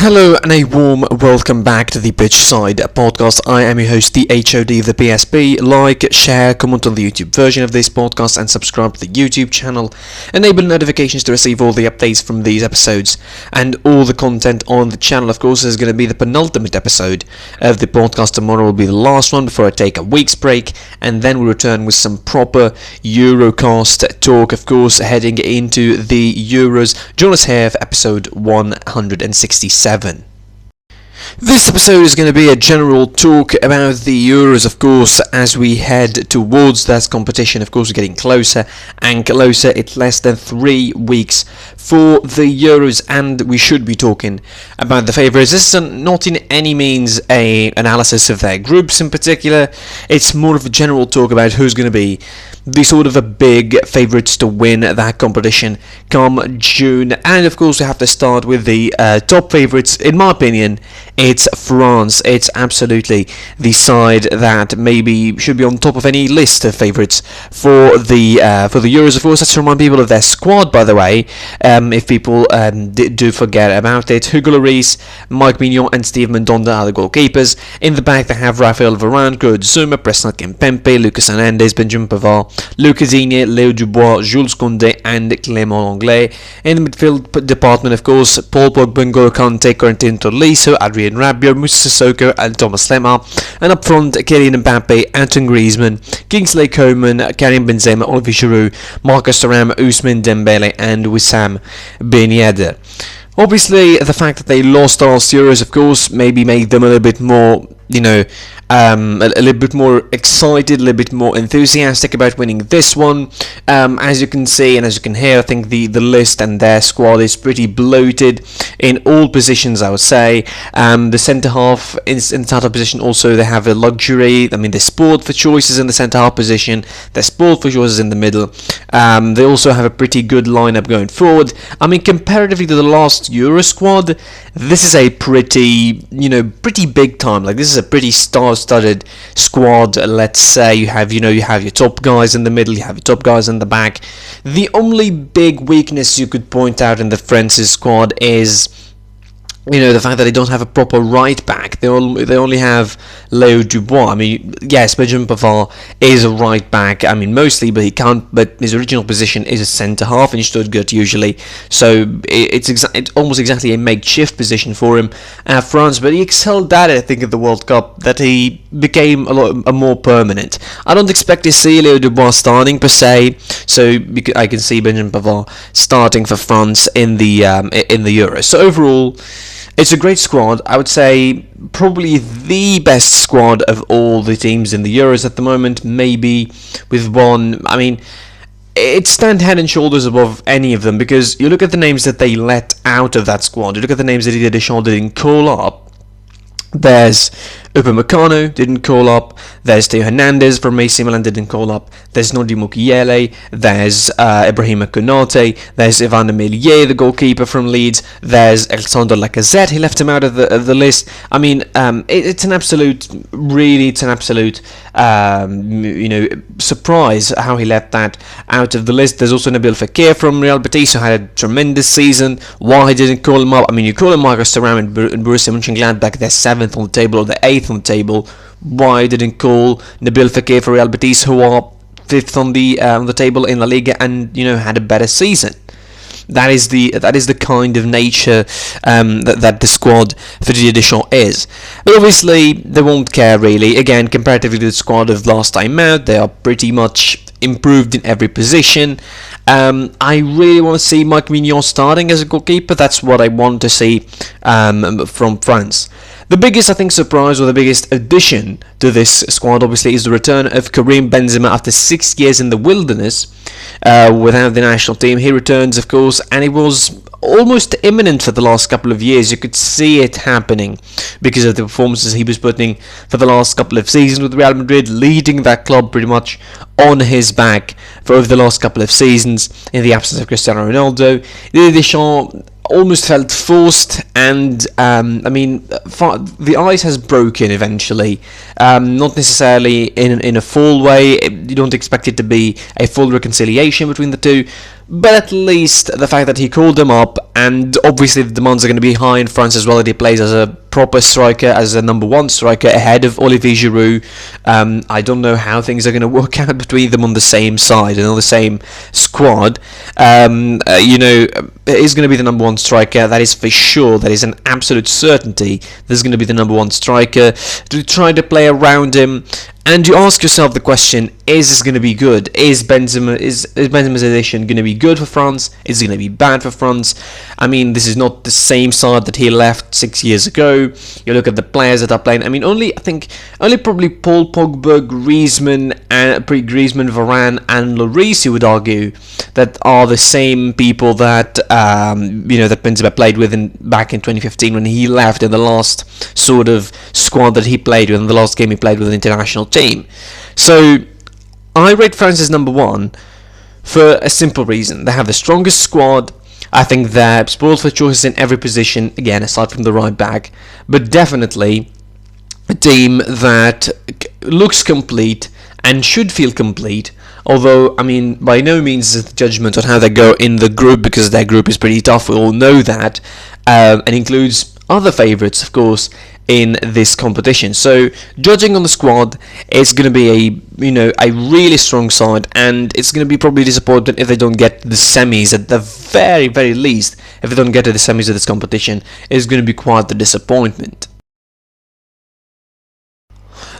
Hello and a warm welcome back to the Pitchside podcast. I am your host, the HOD of the PSP. Like, share, comment on the YouTube version of this podcast and subscribe to the YouTube channel. Enable notifications to receive all the updates from these episodes and all the content on the channel. Of course, is going to be the penultimate episode of the podcast. Tomorrow will be the last one before I take a week's break, and then we'll return with some proper Eurocast talk, of course, heading into the Euros. Join us here for episode 167. This episode is going to be a general talk about the Euros, of course, as we head towards that competition. Of course, we're getting closer and closer. It's less than 3 weeks for the Euros, and we should be talking about the favourites. This is not in any means an analysis of their groups in particular. It's more of a general talk about who's going to be the sort of a big favourites to win that competition come June. And of course we have to start with the top favourites. In my opinion, it's France. It's absolutely the side that maybe should be on top of any list of favourites for the Euros. Of course, let's remind people of their squad, by the way, if people do forget about it. Hugo Lloris, Mike Mignon and Steve Mandanda are the goalkeepers. In the back they have Raphael Varane, Kurt Zouma, Presnel Kimpembe, Lucas Hernandez, Benjamin Pavard, Lucas Digne, Léo Dubois, Jules Koundé and Clément Lenglet. In the midfield department, of course, Paul Pogba, N'Golo Kante, Corentin Tolisso, Adrien Rabiot, Moussa Sissoko and Thomas Lemar. And up front, Kylian Mbappe, Antoine Griezmann, Kingsley Coman, Karim Benzema, Olivier Giroud, Marcus Thuram, Ousmane Dembele and Wissam Ben Yedder. Obviously, the fact that they lost last Euros, of course, maybe made them a little bit more, a little bit more excited, a little bit more enthusiastic about winning this one. As you can see and as you can hear, I think the list and their squad is pretty bloated in all positions, I would say. The centre-half, in the centre-half position also, they have a luxury. I mean, they sport for choices in the centre-half position. They sport for choices in the middle. They also have a pretty good lineup going forward. I mean, comparatively to the last Euro squad, this is a pretty big time. Like, this is a pretty star-studded squad. Let's say you have your top guys in the middle, you have your top guys in the back. The only big weakness you could point out in the French squad is the fact that they don't have a proper right back. They only have Léo Dubois. I mean, yes, Benjamin Pavard is a right back. I mean, mostly, but he can't. But his original position is a centre half in Stuttgart usually. So it's almost exactly a makeshift position for him at France. But he excelled at it, I think, at the World Cup. That he became a more permanent. I don't expect to see Léo Dubois starting per se. So I can see Benjamin Pavard starting for France in the Euros. So overall, it's a great squad. I would say probably the best squad of all the teams in the Euros at the moment, maybe with one. I mean, it stands head and shoulders above any of them, because you look at the names that they let out of that squad, you look at the names that Didier Deschamps didn't call up. There's Upamecano, didn't call up. There's Theo Hernandez from AC Milan, didn't call up. There's Nodi Mukiele. There's Ibrahima Konate. There's Ivan Emilier, the goalkeeper from Leeds. There's Alexander Lacazette. He left him out of the list. I mean, it's an absolute surprise how he left that out of the list. There's also Nabil Fekir from Real Betis, who had a tremendous season. Why he didn't call him up? I mean, you call him Marcus Thuram and Borussia Mönchengladbach. They're 7th on the table, or they're 8th on the table. Why didn't call Nabil Fekir for Real Betis, who are 5th on the table in La Liga and had a better season? That is the kind of nature that the squad for Didier Deschamps is. But obviously they won't care really. Again, comparatively to the squad of last time out, they are pretty much improved in every position. I really want to see Mike Mignon starting as a goalkeeper. That's what I want to see from France. The biggest, I think, surprise, or the biggest addition to this squad, obviously, is the return of Karim Benzema after 6 years in the wilderness without the national team. He returns, of course, and it was almost imminent for the last couple of years. You could see it happening because of the performances he was putting for the last couple of seasons with Real Madrid, leading that club pretty much on his back for over the last couple of seasons in the absence of Cristiano Ronaldo. Didier Deschamps almost felt forced, and the ice has broken eventually. Not necessarily in a full way. You don't expect it to be a full reconciliation between the two, But at least the fact that he called them up, and obviously the demands are going to be high in France as well, that he plays as a proper striker, as a number one striker ahead of Olivier Giroud. I don't know how things are going to work out between them on the same side and on the same squad. He's going to be the number one striker, that is for sure. That is an absolute certainty. There's going to be the number one striker. To try to play around him, and you ask yourself the question: is this going to be good? Is Benzema's addition going to be good for France? Is it going to be bad for France? I mean, this is not the same side that he left 6 years ago. You look at the players that are playing. I mean, only probably Paul Pogba, Griezmann, Varane, and Lloris, you would argue, that are the same people that that Benzema played with back in 2015 when he left in the last sort of squad that he played with, in the last game he played with an international team. So I rate France as number one for a simple reason. They have the strongest squad. I think they're spoiled for choices in every position, again, aside from the right back, but definitely a team that looks complete and should feel complete. Although, I mean, by no means is it judgment on how they go in the group, because their group is pretty tough, we all know that, and includes other favourites, of course, in this competition. So, judging on the squad, it's going to be a really strong side, and it's going to be probably disappointing if they don't get to the semis. At the very, very least, if they don't get to the semis of this competition, it's going to be quite the disappointment.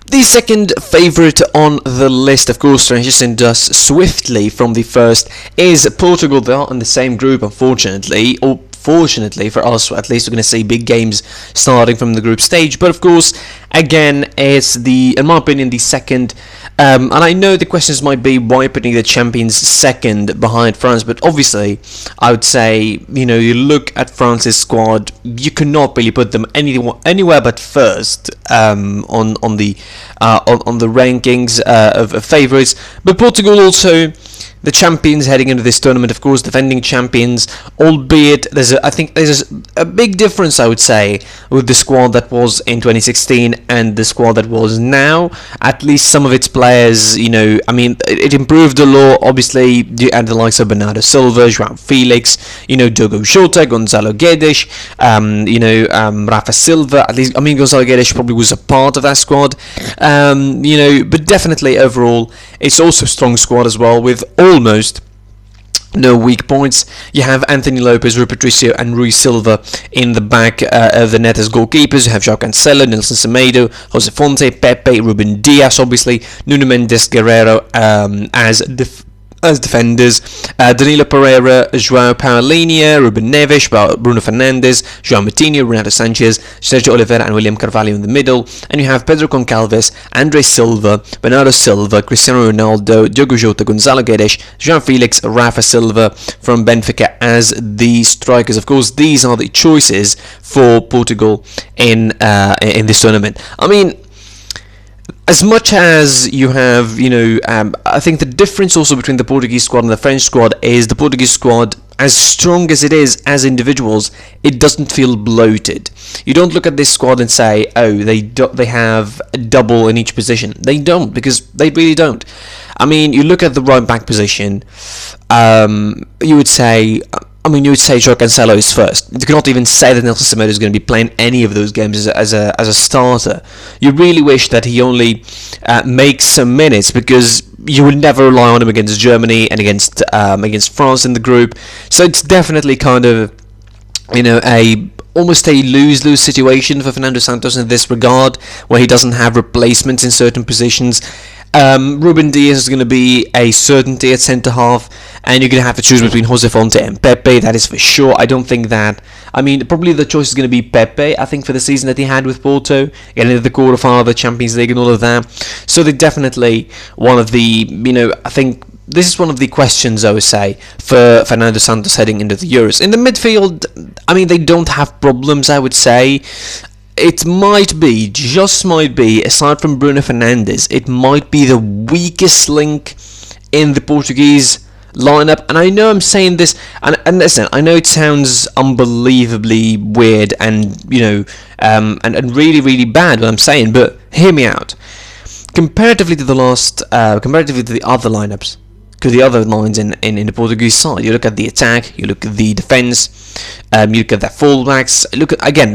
The second favourite on the list, of course, transitioning us swiftly from the first, is Portugal. They are in the same group, unfortunately, or fortunately for us, at least we're going to see big games starting from the group stage. But of course, again, it's in my opinion, the second. And I know the questions might be why putting the champions second behind France, but obviously, I would say, you look at France's squad, you cannot really put them anywhere but first on the rankings of favourites. But Portugal also, the champions heading into this tournament, of course, defending champions, albeit I think there's a big difference, I would say, with the squad that was in 2016 and the squad that was now. At least some of its players, it improved a lot. Obviously, you add the likes of Bernardo Silva, João Felix, Diogo Jota, Gonzalo Guedes, Rafa Silva. At least, Gonzalo Guedes probably was a part of that squad, but definitely overall, it's also a strong squad as well, with almost no weak points. You have Anthony Lopez, Rui Patricio, and Rui Silva in the back of the net as goalkeepers. You have João Cancelo, Nelson Semedo, Jose Fonte, Pepe, Ruben Dias, obviously, Nuno Mendes Guerreiro as defenders, Danilo Pereira, João Paulinho, Ruben Neves, Bruno Fernandes, João Moutinho, Renato Sanchez, Sergio Oliveira, and William Carvalho in the middle. And you have Pedro Goncalves, André Silva, Bernardo Silva, Cristiano Ronaldo, Diogo Jota, Gonzalo Guedes, João Felix, Rafa Silva from Benfica as the strikers. Of course, these are the choices for Portugal in this tournament. As much as you have, I think the difference also between the Portuguese squad and the French squad is the Portuguese squad, as strong as it is as individuals, it doesn't feel bloated. You don't look at this squad and say, oh, they have a double in each position. They don't, because they really don't. You look at the right back position, you would say João Cancelo is first. You cannot even say that Nelson Semedo is going to be playing any of those games as a starter. You really wish that he only makes some minutes, because you would never rely on him against Germany and against France in the group. So it's definitely kind of almost a lose-lose situation for Fernando Santos in this regard, where he doesn't have replacements in certain positions. Ruben Dias is going to be a certainty at centre-half, and you're going to have to choose between Jose Fonte and Pepe, that is for sure. I don't think that... probably the choice is going to be Pepe, I think, for the season that he had with Porto, getting into the quarter-final of the Champions League and all of that. So they're definitely one of the, I think... This is one of the questions, I would say, for Fernando Santos heading into the Euros. In the midfield, they don't have problems, I would say. It might be, aside from Bruno Fernandes, it might be the weakest link in the Portuguese lineup. And I know I'm saying this, and listen, I know it sounds unbelievably weird and, and really, really bad what I'm saying, but hear me out. Comparatively to the other lineups, to the other lines in the Portuguese side. You look at the attack, you look at the defense, you look at their fullbacks.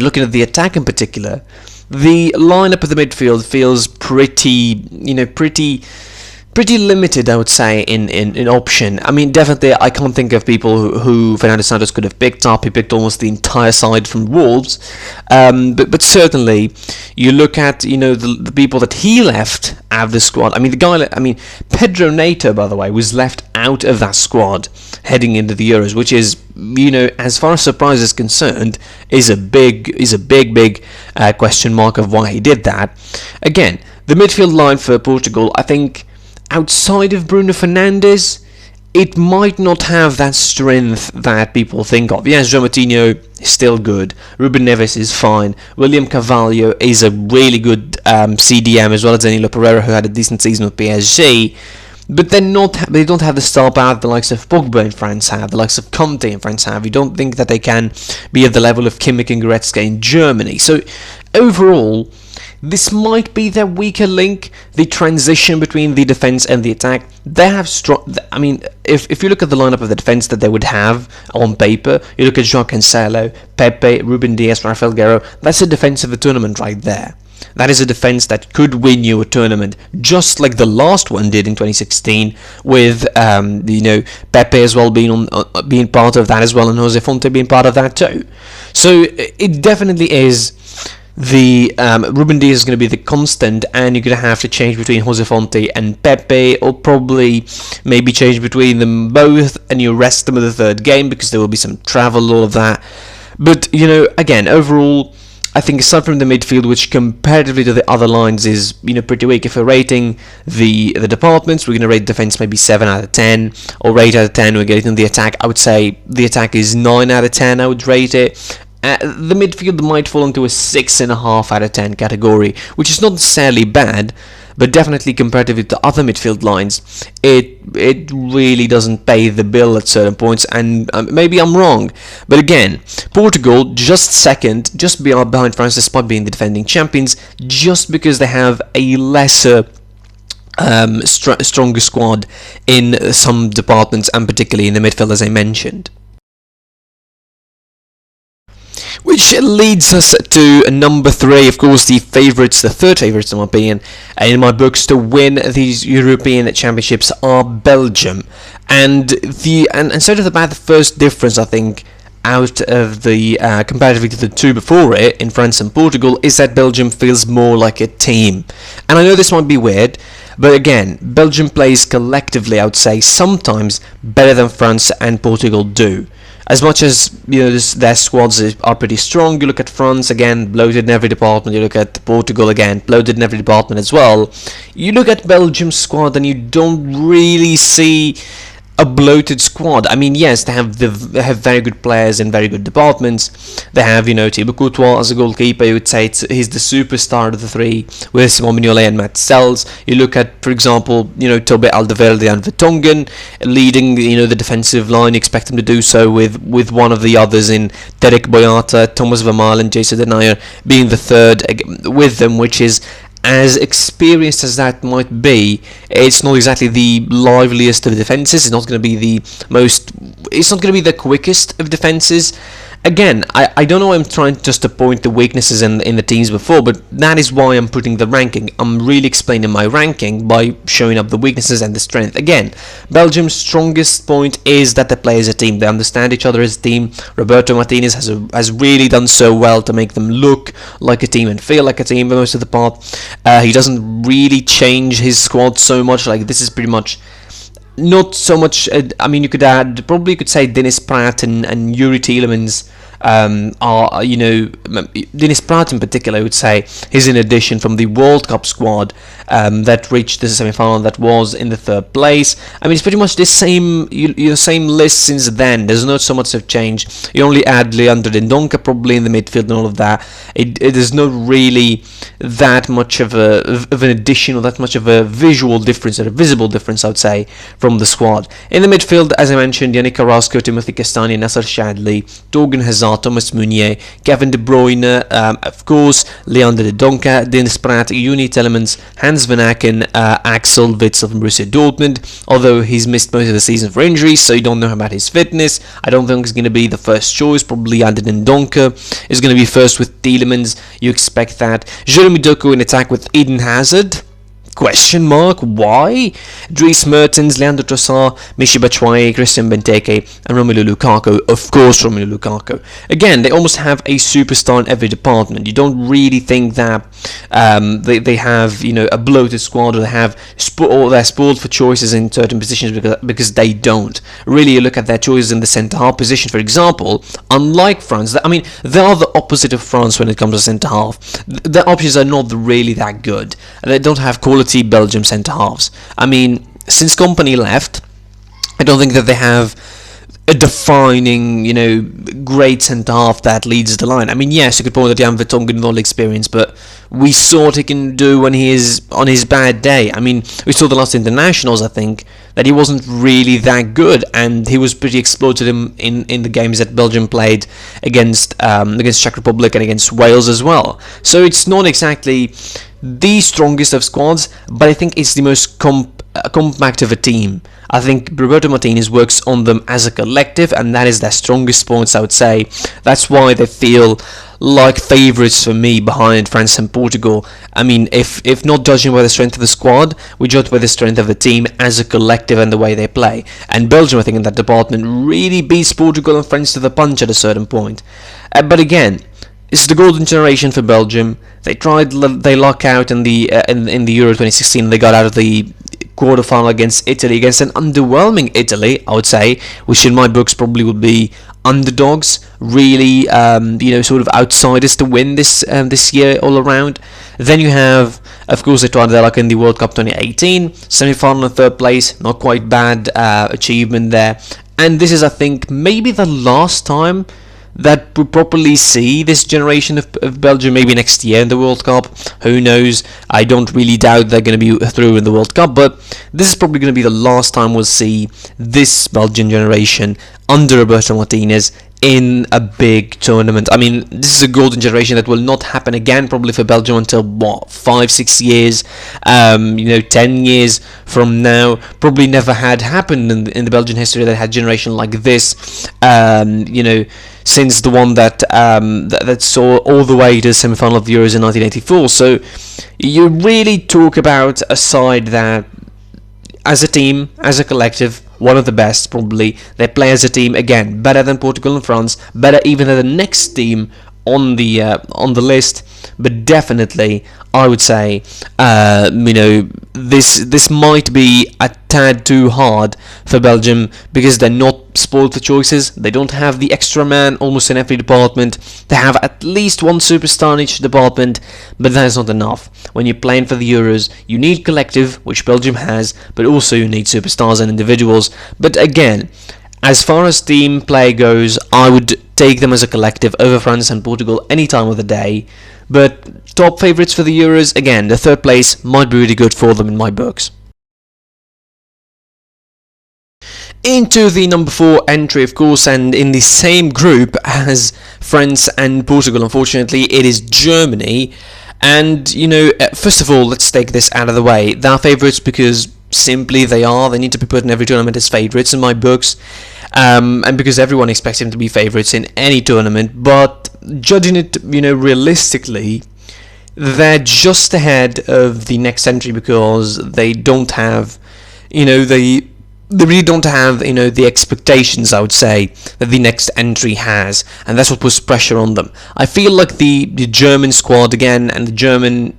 Looking at the attack in particular, the lineup of the midfield feels pretty limited, I would say, in option. I mean, definitely, I can't think of people who Fernando Santos could have picked up. He picked almost the entire side from Wolves, but certainly, you look at the people that he left out of the squad. I mean, Pedro Neto, by the way, was left out of that squad heading into the Euros, which is, as far as surprise is concerned, is a big question mark of why he did that. Again, the midfield line for Portugal, I think, outside of Bruno Fernandes, it might not have that strength that people think of. Yes, João Moutinho is still good. Ruben Neves is fine. William Carvalho is a really good CDM, as well as Danilo Pereira, who had a decent season with PSG. But they don't have the star power the likes of Pogba in France have, the likes of Conte in France have. You don't think that they can be at the level of Kimmich and Goretzka in Germany. So overall, this might be their weaker link, the transition between the defense and the attack. They have strong. I mean, if you look at the lineup of the defense that they would have on paper, you look at João Cancelo, Pepe, Ruben Dias, Rafael Guerreiro. That's a defense of the tournament right there. That is a defense that could win you a tournament, just like the last one did in 2016, with Pepe as well being part of that as well, and Jose Fonte being part of that too. So it definitely is. The Ruben Dias is going to be the constant, and you're going to have to change between Jose Fonte and Pepe, or probably maybe change between them both, and you rest them in the third game because there will be some travel, all of that. But again, overall, I think aside from the midfield, which comparatively to the other lines is pretty weak, if we're rating the departments, we're going to rate defense maybe 7 out of 10, or 8 out of 10. We're getting the attack. I would say the attack is 9 out of 10. I would rate it. The midfield might fall into a 6.5 out of 10 category, which is not necessarily bad, but definitely comparatively to other midfield lines, it really doesn't pay the bill at certain points, and maybe I'm wrong. But again, Portugal just second, just behind France, despite being the defending champions, just because they have a lesser stronger squad in some departments, and particularly in the midfield, as I mentioned. Which leads us to number 3, of course, the third favourites in my opinion, in my books, to win these European Championships are Belgium. And sort of about the first difference, I think, out of the comparatively to the two before it, in France and Portugal, is that Belgium feels more like a team. And I know this might be weird, but again, Belgium plays collectively, I would say, sometimes better than France and Portugal do. As much as their squads are pretty strong, you look at France, again, bloated in every department. You look at Portugal, again, bloated in every department as well. You look at Belgium's squad and you don't really see a bloated squad. I mean, yes, they have very good players in very good departments. They have, Thibaut Courtois as a goalkeeper. You would say he's the superstar of the three, with Simon Mignolet and Matt Sells. You look at, for example, Toby Alderweireld and Vertonghen leading, the defensive line. You expect them to do so with one of the others in Derek Boyata, Thomas Vermaelen, and Jason Denayer being the third with them, which is, as experienced as that might be, it's not exactly the liveliest of defences. It's not going to be the quickest of defences. Again, I don't know why I'm trying just to point the weaknesses in the teams before, but that is why I'm putting the ranking. I'm really explaining my ranking by showing up the weaknesses and the strength. Again, Belgium's strongest point is that they play as a team. They understand each other as a team. Roberto Martinez has really done so well to make them look like a team and feel like a team for most of the part. He doesn't really change his squad so much. Like, this is pretty much not so much. I mean, you could say Dennis Praet and Yuri Tielemans are, Dennis Praet in particular, I would say, is an addition from the World Cup squad that reached the semi-final, that was in the third place. I mean, it's pretty much the same list since then. There's not so much of change. You only add Leandro Dendoncker probably in the midfield and all of that. It is not really that much of an addition, or that much of a visual difference, or a visible difference, I would say, from the squad. In the midfield, as I mentioned, Yannick Carrasco, Timothy Castagne, Nasser Chadli, Torgan Hazard, Trossard, Thomas Meunier, Kevin De Bruyne, of course, Leander de Donker, Dennis Praet, Juni Telemans, Hans Van Aken, Axel Witsel from Borussia Dortmund, although he's missed most of the season for injuries, so you don't know about his fitness. I don't think he's going to be the first choice. Probably Leander de Donker is going to be first with Tielemans. You expect that. Jeremy Doku in attack with Eden Hazard. Question mark? Why? Dries Mertens, Leandro Trossard, Michy Batshuayi, Christian Benteke, and Romelu Lukaku. Of course, Romelu Lukaku. Again, they almost have a superstar in every department. You don't really think that they have, a bloated squad, or they have or they're spoiled for choices in certain positions, because they don't. Really, you look at their choices in the centre half position, for example. Unlike France, they are the opposite of France when it comes to centre half. Their options are not really that good. They don't have quality Belgium centre halves. Since Kompany left, I don't think that they have a defining, great centre half that leads the line. Yes, you could point at Jan Vertonghen with all the experience, but we saw what he can do when he is on his bad day. We saw the last internationals, I think, that he wasn't really that good, and he was pretty exploited in the games that Belgium played against Czech Republic and against Wales as well. So it's not exactly the strongest of squads, but I think it's the most compact of a team. I think Roberto Martinez works on them as a collective, and that is their strongest points, I would say. That's why they feel like favourites for me behind France and Portugal. If not judging by the strength of the squad, we judge by the strength of the team as a collective and the way they play. And Belgium, I think, in that department really beats Portugal and France to the punch at a certain point. But again, it's the golden generation for Belgium. They luck out in the Euro 2016. They got out of the quarterfinal against Italy, against an underwhelming Italy, I would say, which in my books probably would be underdogs, really, sort of outsiders to win this year all around. Then you have, of course, they tried their luck in the World Cup 2018, semi-final and third place, not quite bad achievement there. And this is, I think, maybe the last time that we properly see this generation of Belgium. Maybe next year in the World Cup, who knows. I don't really doubt they're going to be through in the World Cup, but this is probably going to be the last time we'll see this Belgian generation under Roberto Martinez in a big tournament. This is a golden generation that will not happen again probably for Belgium until 5-6 years, 10 years from now. Probably never had happened in the Belgian history that had a generation like this, since the one that saw all the way to the semi-final of the Euros in 1984. So you really talk about a side that, as a team, as a collective, one of the best probably. They play as a team, again, better than Portugal and France, better even than the next team on the list. But definitely, I would say, this might be a tad too hard for Belgium, because they're not spoiled for choices. They don't have the extra man almost in every department. They have at least one superstar in each department, but that is not enough. When you're playing for the Euros, you need collective, which Belgium has, but also you need superstars and individuals. But again, as far as team play goes, I would take them as a collective over France and Portugal any time of the day. But top favourites for the Euros, again, the third place might be really good for them in my books. Into the number 4 entry, of course, and in the same group as France and Portugal, unfortunately, it is Germany. And, first of all, let's take this out of the way. They are favourites because simply they are. They need to be put in every tournament as favourites in my books. And because everyone expects them to be favourites in any tournament. But judging it, realistically, they're just ahead of the next entry because they don't have, they really don't have, the expectations, I would say, that the next entry has, and that's what puts pressure on them. I feel like the German squad, again, and the German,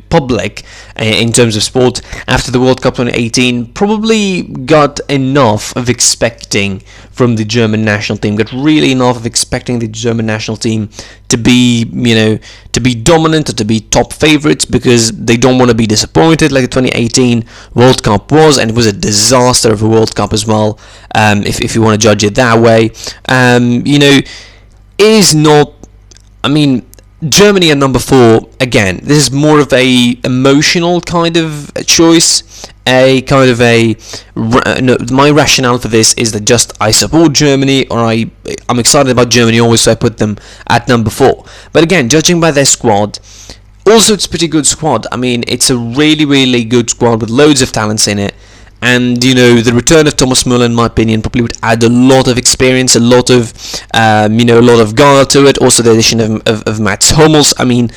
public, in terms of sport, after the World Cup 2018, probably got enough of expecting from the German national team, got really enough of expecting the German national team to be, to be dominant or to be top favourites, because they don't want to be disappointed like the 2018 World Cup was, and it was a disaster of a World Cup as well, if you want to judge it that way. Is not, Germany at number 4, again, this is more of a emotional kind of choice. No, my rationale for this is that just I support Germany, or I'm excited about Germany always, so I put them at number 4. But again, judging by their squad, also it's a pretty good squad. I mean, it's a really, really good squad with loads of talents in it. And, the return of Thomas Müller, in my opinion, probably would add a lot of experience, a lot of galore to it. Also, the addition of Mats Hummels. I mean,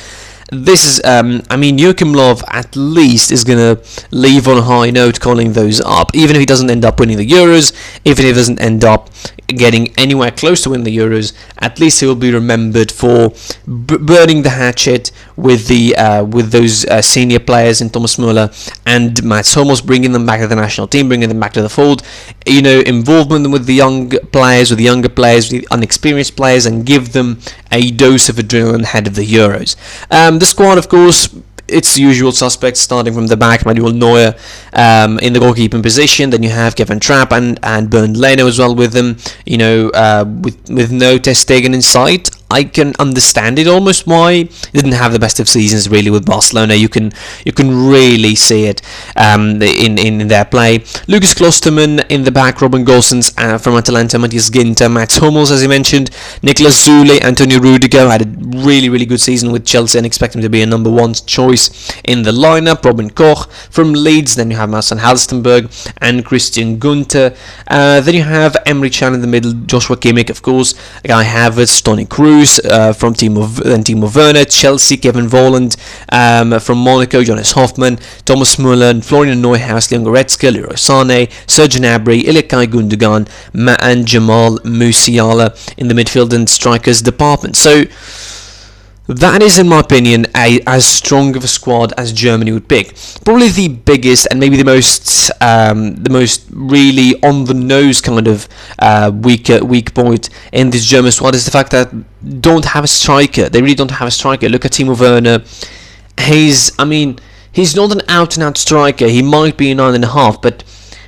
this is, Joachim Löw at least is going to leave on a high note calling those up. Even if he doesn't end up winning the Euros, even if he doesn't end up getting anywhere close to winning the Euros, at least he will be remembered for burning the hatchet with those senior players in Thomas Müller and Mats Hummels, bringing them back to the national team, bringing them back to the fold, involvement with the younger players, with the unexperienced players, and give them a dose of adrenaline ahead of the Euros. The squad, of course, it's the usual suspects, starting from the back. Manuel Neuer in the goalkeeping position. Then you have Kevin Trapp and Bernd Leno as well with them. With no Ter Stegen in sight. I can understand it almost why he didn't have the best of seasons really with Barcelona. You can really see it in their play. Lucas Klostermann in the back, Robin Gosens from Atalanta, Matthias Ginter, Mats Hummels as you mentioned, Niklas Süle, Antonio Rudiger had a really, really good season with Chelsea and expect him to be a number 1 choice in the lineup. Robin Koch from Leeds, then you have Marcel Halstenberg and Christian Gunther. Then you have Emre Can in the middle, Joshua Kimmich of course, Guy Havertz, Toni Kroos from Timo Werner, Chelsea, Kevin Volland from Monaco, Jonas Hoffmann, Thomas Müller, and Florian Neuhaus, Leon Goretzka, Leroy Sané, Serge Gnabry, Ilkay Gundogan, and Jamal Musiala in the midfield and strikers department. So that is, in my opinion, as strong of a squad as Germany would pick. Probably the biggest and maybe the most really on the nose kind of weak point in this German squad is the fact that don't have a striker. They really don't have a striker. Look at Timo Werner. He's not an out-and-out striker. He might be a 9.5, but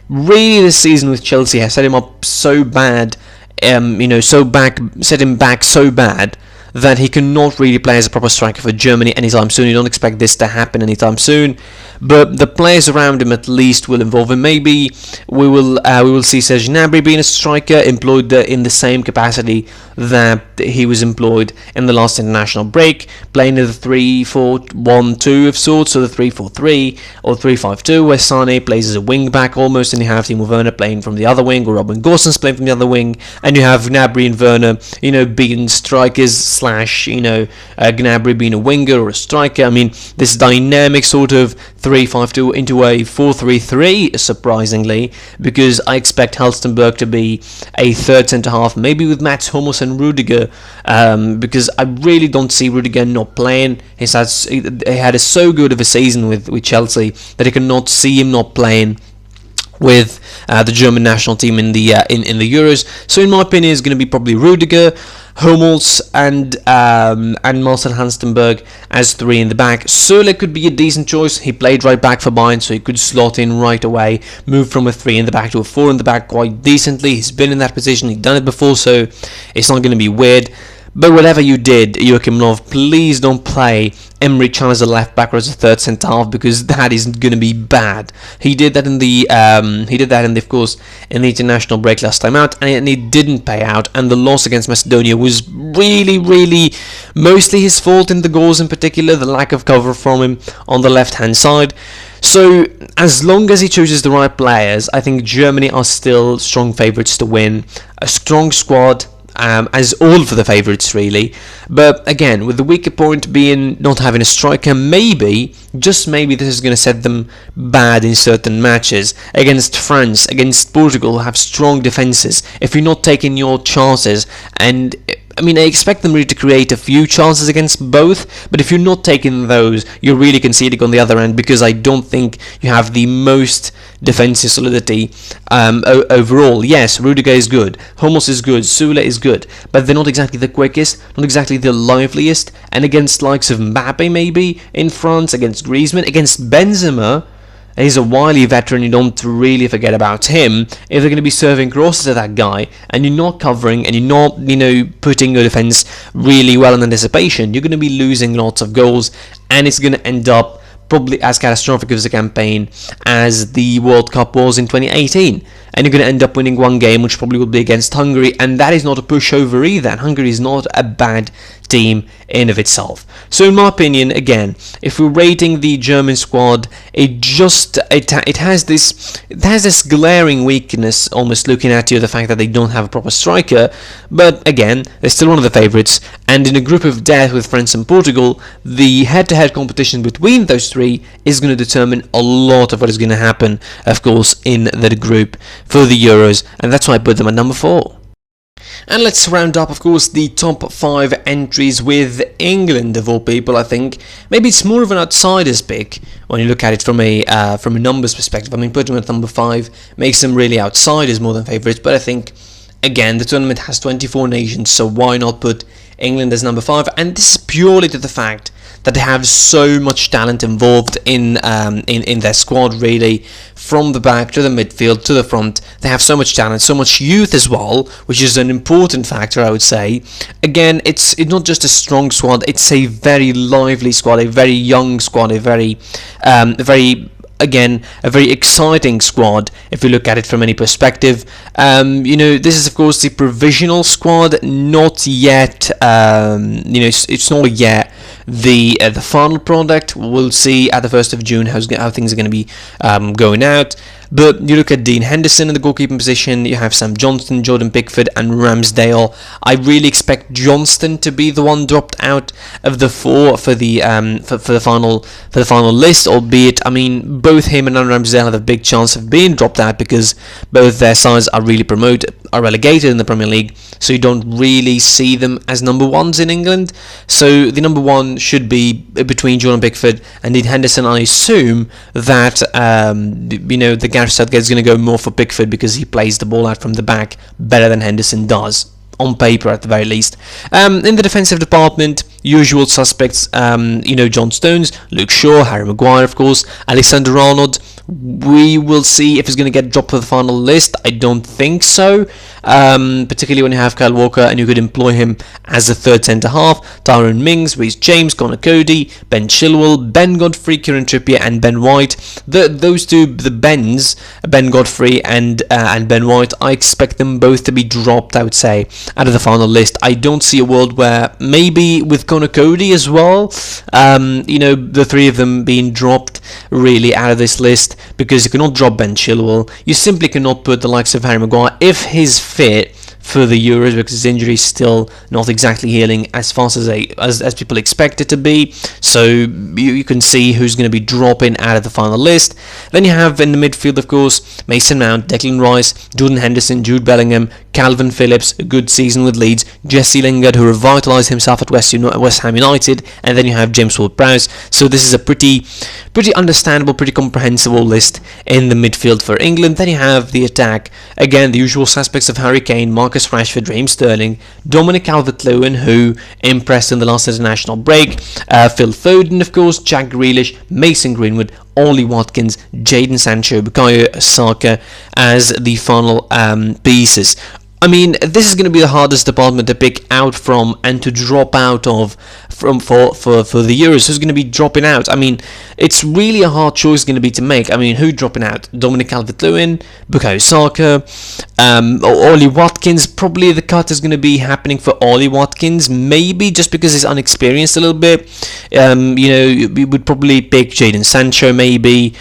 really this season with Chelsea has set him up so bad. Set him back so bad that he cannot really play as a proper striker for Germany anytime soon. You don't expect this to happen anytime soon, but the players around him at least will involve him. Maybe we will see Serge Gnabry being a striker, employed in the same capacity that he was employed in the last international break, playing in the 3-4-1-2 of sorts, or the 3-4-3 or 3-5-2, where Sané plays as a wing back almost, and you have Timo Werner playing from the other wing, or Robin Gosens playing from the other wing, and you have Gnabry and Werner, being strikers / Gnabry being a winger or a striker. I mean, this dynamic sort of 3-5-2 into a 4-3-3, surprisingly, because I expect Halstenberg to be a third centre-half, maybe with Mats Hummels and Rudiger, because I really don't see Rudiger not playing. He had so good of a season with Chelsea that I cannot see him not playing with the German national team in the Euros. So in my opinion, it's going to be probably Rudiger, Hummels, and Marcel Halstenberg as 3 in the back. Süle could be a decent choice. He played right back for Bayern, so he could slot in right away, move from a 3 in the back to a 4 in the back quite decently. He's been in that position, he's done it before, so it's not going to be weird. But whatever you did, Joachim Löw, please don't play Emre Can as a left back or as a third centre half, because that is going to be bad. He did that in the of course in the international break last time out, and it didn't pay out. And the loss against Macedonia was really, really mostly his fault in the goals, in particular the lack of cover from him on the left hand side. So as long as he chooses the right players, I think Germany are still strong favourites to win. A strong squad. As all for the favourites really, but again with the weaker point being not having a striker, maybe, just maybe, this is going to set them bad in certain matches. Against France, against Portugal, have strong defences. If you're not taking your chances, and I expect them really to create a few chances against both, but if you're not taking those, you're really conceding on the other end, because I don't think you have the most defensive solidity overall. Yes, Rudiger is good, Hummels is good, Süle is good, but they're not exactly the quickest, not exactly the liveliest, and against likes of Mbappe maybe in France, against Griezmann, against Benzema, He's a wily veteran, you don't really forget about him. If they're going to be serving crosses at that guy, and you're not covering, and you're not, putting your defense really well in anticipation, you're going to be losing lots of goals, and it's going to end up probably as catastrophic of a campaign as the World Cup was in 2018. And you're going to end up winning one game, which probably will be against Hungary, and that is not a pushover either. And Hungary is not a bad team in of itself. So in my opinion, again, if we're rating the German squad, it has this glaring weakness, almost looking at you, the fact that they don't have a proper striker. But again, they're still one of the favourites, and in a group of death with France and Portugal, the head-to-head competition between those three is going to determine a lot of what is going to happen, of course, in the group for the Euros, and that's why I put them at number 4. And let's round up, of course, the top 5 entries with England, of all people. I think maybe it's more of an outsider's pick when you look at it from a numbers perspective. I mean, putting them at number 5 makes them really outsiders more than favourites, but I think, again, the tournament has 24 nations, so why not put England as number 5? And this is purely to the fact that they have so much talent involved in their squad, really, from the back to the midfield to the front. They have so much talent, so much youth as well, which is an important factor, I would say. Again, it's not just a strong squad, it's a very lively squad, a very young squad, a very exciting squad if you look at it from any perspective. This is of course the provisional squad, not yet. It's not yet the final product. We'll see at the 1st of June how things are going to be going out. But you look at Dean Henderson in the goalkeeping position, you have Sam Johnston, Jordan Pickford and Ramsdale. I really expect Johnston to be the one dropped out of the 4 for the final list, albeit, I mean, both him and Ramsdale have a big chance of being dropped out because both their sides are relegated in the Premier League, so you don't really see them as number 1s in England. So the number 1 should be between Jordan Pickford and Dean Henderson. I assume that the Gareth Southgate is going to go more for Pickford because he plays the ball out from the back better than Henderson does, on paper at the very least. In the defensive department, usual suspects, John Stones, Luke Shaw, Harry Maguire, of course, Alexander-Arnold. We will see if he's going to get dropped for the final list. I don't think so, particularly when you have Kyle Walker and you could employ him as a third centre-half. Tyrone Mings, Reece James, Connor Cody, Ben Chilwell, Ben Godfrey, Kieran Trippier and Ben White. Those two, the Bens, Ben Godfrey and Ben White, I expect them both to be dropped, I would say, out of the final list. I don't see a world where, maybe with Connor Cody as well, the three of them being dropped really out of this list, because you cannot drop Ben Chilwell. You simply cannot put the likes of Harry Maguire, if he's fit for the Euros, because his injury is still not exactly healing as fast as people expect it to be. So you can see who's going to be dropping out of the final list. Then you have in the midfield, of course, Mason Mount, Declan Rice, Jordan Henderson, Jude Bellingham, Calvin Phillips, a good season with Leeds, Jesse Lingard, who revitalised himself at West Ham United, and then you have James Ward-Prowse. So this is a pretty understandable, pretty comprehensible list in the midfield for England. Then you have the attack, again, the usual suspects of Harry Kane, Marcus Rashford, Raheem Sterling, Dominic Calvert-Lewin, who impressed in the last international break, Phil Foden, of course, Jack Grealish, Mason Greenwood, Ollie Watkins, Jadon Sancho, Bukayo Saka as the final pieces. I mean, this is going to be the hardest department to pick out from and to drop out of for the Euros. Who's going to be dropping out? I mean, it's really a hard choice going to be to make. I mean, who dropping out? Dominic Calvert-Lewin, Bukayo Saka, Ollie Watkins. Probably the cut is going to be happening for Ollie Watkins, maybe just because he's unexperienced a little bit. You would probably pick Jadon Sancho, maybe.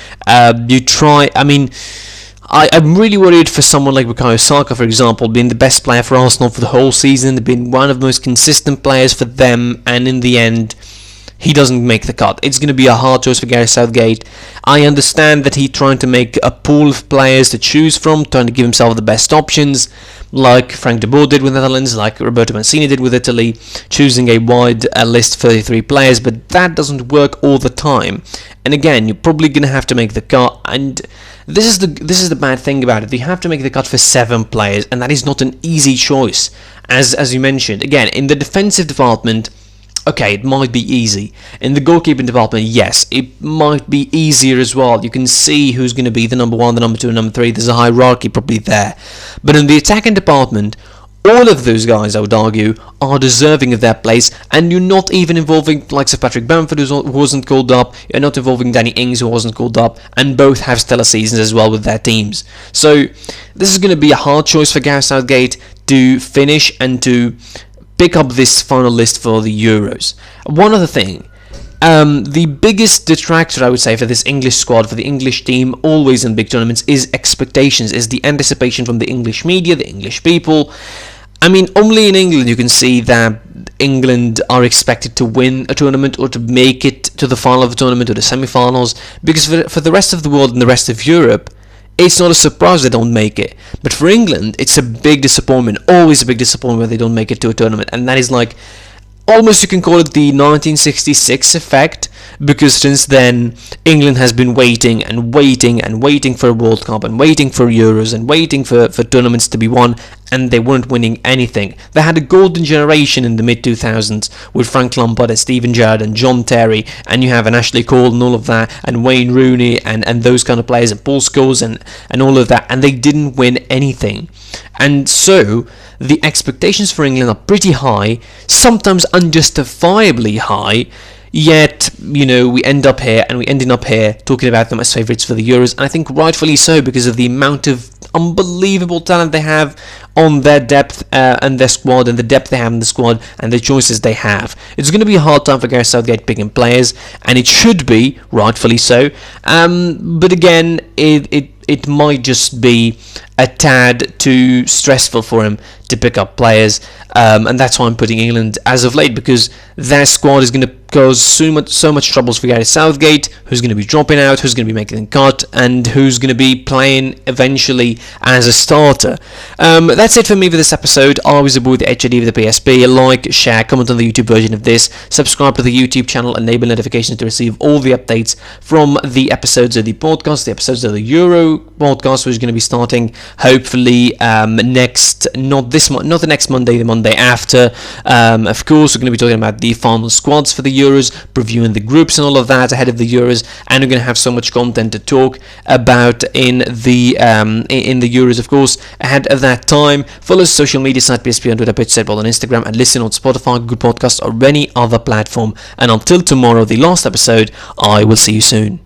I'm really worried for someone like Bukayo Saka, for example, being the best player for Arsenal for the whole season, being one of the most consistent players for them, and in the end, he doesn't make the cut. It's going to be a hard choice for Gareth Southgate. I understand that he's trying to make a pool of players to choose from, trying to give himself the best options, like Frank de Boer did with the Netherlands, like Roberto Mancini did with Italy, choosing a wide list of 33 players, but that doesn't work all the time. And again, you're probably going to have to make the cut, and this is the bad thing about it. You have to make the cut for 7 players, and that is not an easy choice. As you mentioned, again, in the defensive department, okay, it might be easy. In the goalkeeping department, yes, it might be easier as well. You can see who's going to be the number 1, the number 2, and number 3. There's a hierarchy probably there. But in the attacking department, all of those guys, I would argue, are deserving of their place, and you're not even involving the likes of Patrick Bamford, who wasn't called up, you're not involving Danny Ings, who wasn't called up, and both have stellar seasons as well with their teams. So this is going to be a hard choice for Gareth Southgate to finish and to pick up this final list for the Euros. One other thing, the biggest detractor, I would say, for this English squad, for the English team, always in big tournaments, is expectations, is the anticipation from the English media, the English people. I mean, only in England you can see that England are expected to win a tournament or to make it to the final of a tournament or the semi-finals, because for the rest of the world and the rest of Europe, it's not a surprise they don't make it. But for England, it's a big disappointment, always a big disappointment when they don't make it to a tournament, and that is like, almost you can call it the 1966 effect, because since then England has been waiting and waiting and waiting for a World Cup and waiting for Euros and waiting for tournaments to be won, and they weren't winning anything. They had a golden generation in the mid-2000s with Frank Lampard and Steven Gerrard and John Terry, and you have an Ashley Cole and all of that, and Wayne Rooney and those kind of players, and Paul Scholes and all of that, and they didn't win anything. And so the expectations for England are pretty high, sometimes unjustifiably high, yet, you know, we ending up here talking about them as favourites for the Euros, and I think rightfully so, because of the amount of unbelievable talent they have on their depth and their squad, and the depth they have in the squad and the choices they have. It's going to be a hard time for Gareth Southgate picking players, and it should be, rightfully so, but again, it might just be a tad too stressful for him to pick up players, and that's why I'm putting England as of late, because their squad is going to cause so much troubles for Gareth Southgate, who's going to be dropping out, who's going to be making the cut, and who's going to be playing eventually as a starter. That's it for me for this episode. Always aboard the HOD of the PSP. Like, share, comment on the YouTube version of this, subscribe to the YouTube channel, enable notifications to receive all the updates from the episodes of the podcast, the episodes of the Euro podcast, which is going to be starting hopefully not the next Monday, the Monday after. Of course, we're going to be talking about the final squads for the Euros, previewing the groups and all of that ahead of the Euros, and we're going to have so much content to talk about in the Euros, of course, ahead of that time. Follow us social media site PSP on Twitter, Pitch, Setball on Instagram, and listen on Spotify, Google Podcasts, or any other platform. And until tomorrow, the last episode, I will see you soon.